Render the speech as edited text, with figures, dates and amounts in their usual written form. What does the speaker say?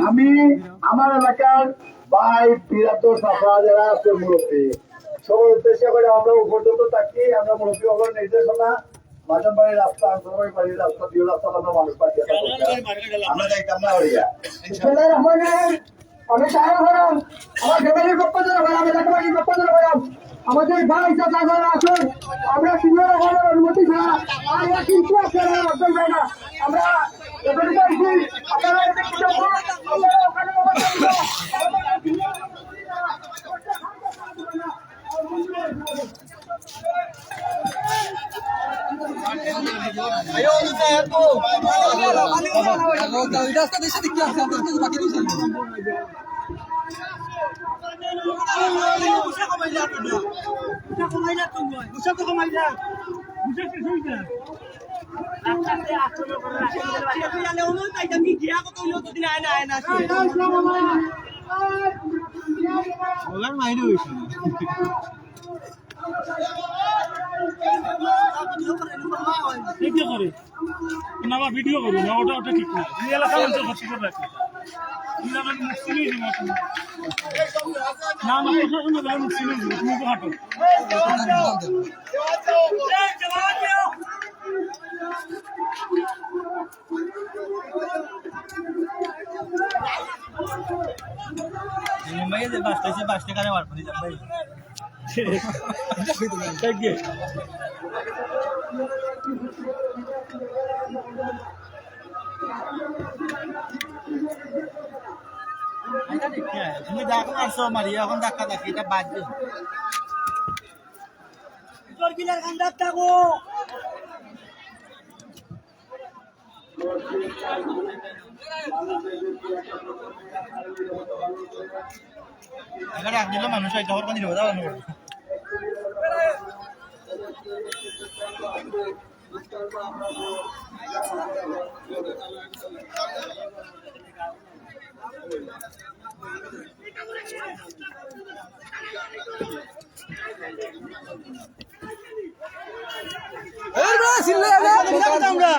আমি আমার এলাকার ভাই বীরাত্তর সাফা যারা আছে মুরব্বী সবার উদ্দেশ্য করে আমরা পর্যন্ত থাকি আমরা মুরব্বী হবার নির্দেশনা মাঝন বাড়ির রাস্তা আন্দোলন বাড়ির রাস্তা দিয়ে রাস্তা আমরা মানুষ পাচ্ছি আমরা যাইতাম না হইয়া আমি সাহেব হলাম আমার ফ্যামিলির পক্ষ থেকে হলাম এলাকাবাসীর পক্ষ থেকে হলাম আমাদের ভাই চাচা যারা আছেন আমরা সিনিয়র হওয়ার অনুমতি ছাড়া আমরা কিন্তু আপনারা অর্জন পাই না আমরা এখানে চাইছি আপনারা এতে কি আপনারা ওখানে ভিডিও করুন ওটা ঠিক না এলাকা অঞ্চল না না প্রশাসন বলে মুসলিম তুমি তো হাঁটো मुंबई से बस का वार पड़ी जब भाई ठीक है এটা দেখতে তুমি দেখো আসো মারি এখন ধাক্কা ধাক্কি এটা বাদ দিও তোর কিলার কান ডাক্তা গো এখানে একদিন মানুষ হয় খবর কানি রোদা বানো আমরা